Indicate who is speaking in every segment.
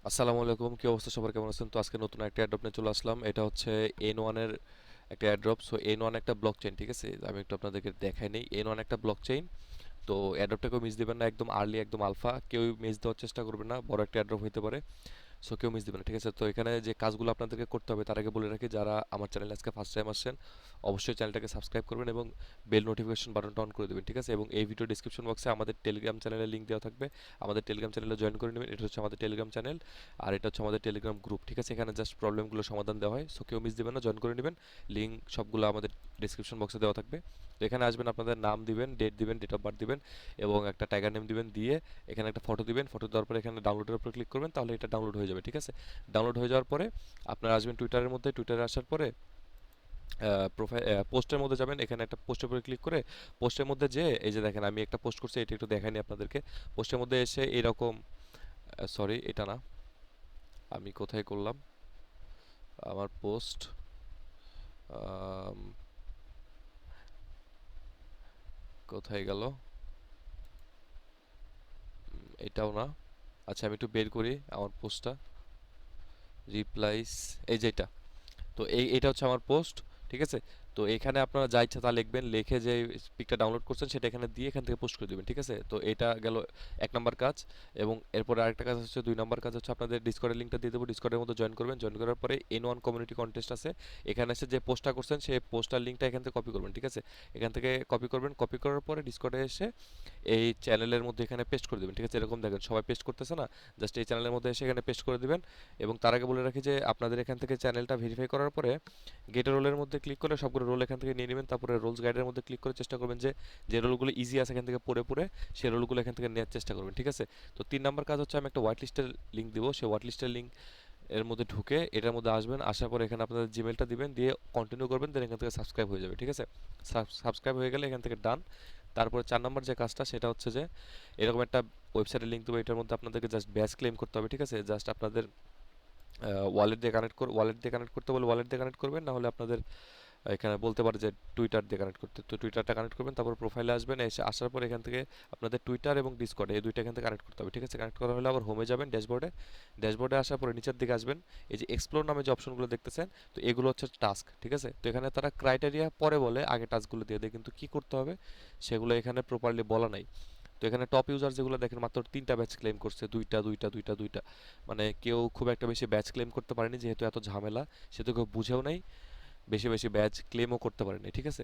Speaker 1: আসসালামু আলাইকুম, কি অবস্থা? সবার কেমন আছেন? তো আজকে নতুন একটা অ্যাড্রপ নিয়ে চলে আসলাম। এটা হচ্ছে N1 এর একটা অ্যাড্রপ। সো N1 একটা ব্লক চেইন, ঠিক আছে? আমি একটু আপনাদেরকে দেখাই নেই। N1 একটা ব্লক চেইন। তো অ্যাড্রপটাকেও মিস দিবেন না, একদম আর্লি, একদম আলফা কেউ মিস দেওয়ার চেষ্টা করবেন না। বড় একটা অ্যাড্রপ হইতে পারে, সো কেউ মিস দিবেন না, ঠিক আছে? তো এখানে যে কাজগুলো আপনাদেরকে করতে হবে তার আগে বলে রাখি, যারা আমার চ্যানেলে আজকে ফার্স্ট টাইম আসছেন অবশ্যই চ্যানেলটাকে সাবস্ক্রাইব করবেন এবং বেল নোটিফিকেশন বাটনটা অন করে দেবেন, ঠিক আছে? এবং এই ভিডিও ডিসক্রিপশন বক্সে আমাদের টেলিগ্রাম চ্যানেলের লিঙ্ক দেওয়া থাকবে। আমাদের টেলিগ্রাম চ্যানেলে জয়েন করে নেবেন। এটা হচ্ছে আমাদের টেলিগ্রাম চ্যানেল, আর এটা হচ্ছে আমাদের টেলিগ্রাম গ্রুপ, ঠিক আছে? এখানে জাস্ট প্রবলেমগুলো সমাধান দেওয়া হয়, সো কেউ মিস দিবেন না, জয়েন করে নেবেন। লিঙ্ক সবগুলো আমাদের ডিসক্রিপশন বক্সে দেওয়া থাকবে। তো এখানে আসবেন, আপনাদের নাম দিবেন, ডেট দিবেন, ডেট অফ বার্থ দিবেন এবং একটা টাইগার নেম দিবেন, দিয়ে এখানে একটা ফটো দিবেন। ফটো দেওয়ার পরে এখানে ডাউনলোডের উপর ক্লিক করবেন, তাহলে এটা ডাউনলোড হয়ে যাবে, ঠিক আছে? ডাউনলোড হয়ে যাওয়ার পরে আপনারা আসবেন টুইটারের মধ্যে। টুইটারে আসার পরে প্রোফাইল পোস্টের মধ্যে যাবেন, এখানে একটা পোস্টের উপরে ক্লিক করে পোস্টের মধ্যে যে এই যে দেখেন আমি একটা পোস্ট করছি, এটা একটু দেখাইনি আপনাদেরকে। পোস্টের মধ্যে এসে এরকম, সরি এটা না, আমি কোথায় করলাম আমার পোস্ট, কোথায় গেল, এটাও না। আচ্ছা আমি একটু বের করি আমার পোস্টটা, রিপ্লাইস, এই যে এটা। তো এটা হচ্ছে আমার পোস্ট, ঠিক আছে? তো এখানে আপনারা যা ইচ্ছা তা লিখবেন, লিখে যে পিকটা ডাউনলোড করছেন সেটা এখানে দিয়ে এখান থেকে পোস্ট করে দেবেন, ঠিক আছে? তো এটা গেল এক নাম্বার কাজ। এবং এরপরে আরেকটা কাজ হচ্ছে, দুই নাম্বার কাজ হচ্ছে আপনাদের ডিসকর্ডের লিঙ্কটা দিয়ে দেবো। ডিসকর্ডের মধ্যে জয়েন করবেন। জয়েন করার পরে N1 কমিউনিটি কন্টেস্ট আছে, এখানে এসে যে পোস্টটা করছেন সেই পোস্টার লিঙ্কটা এখান থেকে কপি করবেন, ঠিক আছে? এখান থেকে কপি করবেন। কপি করার পরে ডিসকর্ডে এসে এই চ্যানেলের মধ্যে এখানে পেস্ট করে দেবেন, ঠিক আছে? এরকম দেখেন সবাই পেস্ট করতেছে না, জাস্ট এই চ্যানেলের মধ্যে এসে এখানে পেস্ট করে দিবেন। এবং তার আগে বলে রাখি যে আপনাদের এখান থেকে চ্যানেলটা ভেরিফাই করার পরে গেট রোলের মধ্যে ক্লিক করে সবগুলো রোল এখান থেকে নিয়ে নেবেন। তারপরে রোলস গাইডের মধ্যে ক্লিক করে চেষ্টা করবেন যে যে রোলগুলো ইজি আছে এখান থেকে পড়ে পড়ে সেই রোলগুলো এখান থেকে নেওয়ার চেষ্টা করবেন, ঠিক আছে? তো 3 নাম্বার কাজ হচ্ছে, আমি একটা হোয়াইট লিস্টের লিঙ্ক দিব। সেই হোয়াইট লিস্টের লিঙ্ক এর মধ্যে ঢুকে এটার মধ্যে আসবেন। আসার পরে এখানে আপনাদের জিমেলটা দিবেন, দিয়ে কন্টিনিউ করবেন, দেন এখান থেকে সাবস্ক্রাইব হয়ে যাবে, ঠিক আছে? সাবস্ক্রাইব হয়ে গেলে এখান থেকে ডান। তারপরে 4 নাম্বার যে কাজটা সেটা হচ্ছে যে এরকম একটা ওয়েবসাইটের লিঙ্ক দেবো। এটার মধ্যে আপনাদেরকে জাস্ট ব্যাচ ক্লেম করতে হবে, ঠিক আছে? জাস্ট আপনাদের ওয়ালেট দিয়ে কানেক্ট করতে বলে ওয়ালেট দিয়ে কানেক্ট করবেন, না হলে আপনাদের এখানে বলতে পারে যে টুইটার দিয়ে কানেক্ট করতে, তো টুইটারটা কানেক্ট করবেন। তারপর প্রোফাইলে আসবেন, এসে আসার পর এখান থেকে আপনাদের টুইটার এবং ডিসকর্ড এই দুইটা এখান থেকে কানেক্ট করতে হবে, ঠিক আছে? কানেক্ট করা হলে আবার হোমে যাবেন, ড্যাশবোর্ডে। ড্যাশবোর্ডে আসার পরে নিচের দিকে আসবেন, এই যে এক্সপ্লোর নামে যে অপশনগুলো দেখতেছেন, তো এগুলো হচ্ছে টাস্ক, ঠিক আছে? তো এখানে তারা ক্রাইটেরিয়া পরে বলে, আগে টাস্কগুলো দিয়ে দেয়, কিন্তু কি করতে হবে সেগুলো এখানে প্রপারলি বলা নাই। তো এখানে টপ ইউজার যেগুলো দেখেন মাত্র 3টা ব্যাচ ক্লেম করছে, দুইটা দুইটা দুইটা দুইটা, মানে কেউ খুব একটা বেশি ব্যাচ ক্লেম করতে পারেনি, যেহেতু এত ঝামেলা সেহেতু কেউ বুঝেও নাই, বেশি বেশি ব্যাচ ক্লেমও করতে পারেনি, ঠিক আছে?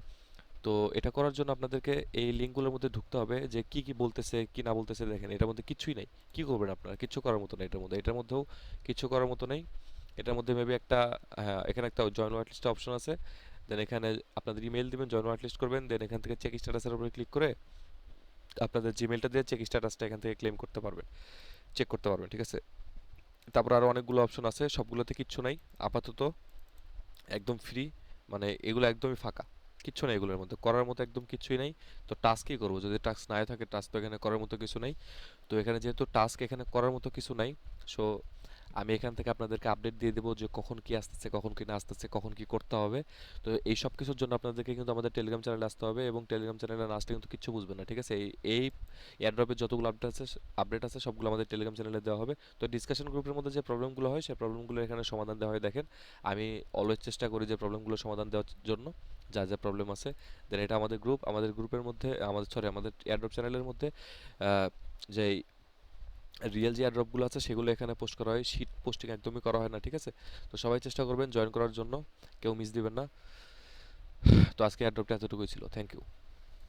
Speaker 1: তো এটা করার জন্য আপনাদেরকে এই লিঙ্কগুলোর মধ্যে ঢুকতে হবে, যে কি কি বলতেছে কি না বলতেছে দেখেন, এটার মধ্যে কিছুই নাই। কি করবেন আপনারা? কিচ্ছু করার মতো নেই এটার মধ্যেও কিছু করার মতো নেই। এটার মধ্যে মেবি একটা, হ্যাঁ এখানে একটা জয়েন হোয়াইট লিস্ট অপশন আছে। দেন এখানে আপনাদের ইমেল দিবেন, জয়েন হোয়াইট লিস্ট করবেন, দেন এখান থেকে চেক স্ট্যাটাসের উপরে ক্লিক করে আপনাদের জিমেলটা দিয়ে চেক স্ট্যাটাসটা এখান থেকে ক্লেম করতে পারবেন, চেক করতে পারবেন, ঠিক আছে? তারপর আরও অনেকগুলো অপশন আছে, সবগুলোতে কিচ্ছু নাই আপাতত, একদম ফ্রি, মানে এগুলো একদমই ফাঁকা, কিচ্ছু নেই এগুলোর মধ্যে করার মতো, একদম কিছুই নাই। তো টাস্ক কি করবো? যদি টাস্ক নাই থাকে, টাস্ক তো এখানে করার মতো কিছু নাই। তো এখানে যেহেতু টাস্ক এখানে করার মতো কিছু নাই, সো আমি এখান থেকে আপনাদেরকে আপডেট দিয়ে দেবো যে কখন কি আসতেছে, কখন কি না আসতেছে, কখন কি করতে হবে। তো এই সব কিছুর জন্য আপনাদেরকে কিন্তু আমাদের টেলিগ্রাম চ্যানেলে আসতে হবে, এবং টেলিগ্রাম চ্যানেলে না আসলে কিন্তু কিচ্ছু বুঝবেন না, ঠিক আছে? এই এয়ারড্রপের যতগুলো আপডেট আছে সবগুলো আমাদের টেলিগ্রাম চ্যানেলে দেওয়া হবে। তো ডিসকাশন গ্রুপের মধ্যে যে প্রবলেমগুলো হয় সেই প্রবলেমগুলো এখানে সমাধান দেওয়া হয়। দেখেন আমি অলওয়েজ চেষ্টা করি যে প্রবলেমগুলো সমাধান দেওয়ার জন্য, যা যা প্রবলেম আছে। দেন এটা আমাদের গ্রুপ, আমাদের গ্রুপের মধ্যে আমাদের এয়ারড্রপ চ্যানেলের মধ্যে যেই রিয়েল যে এয়ারড্রপগুলো আছে সেগুলো এখানে পোস্ট করা হয়, শিট পোস্টিং একদমই করা হয় না, ঠিক আছে? তো সবাই চেষ্টা করবেন জয়েন করার জন্য, কেউ মিস দিবেন না। তো আজকে এয়ারড্রপটা এতটুকুই ছিল, থ্যাংক ইউ।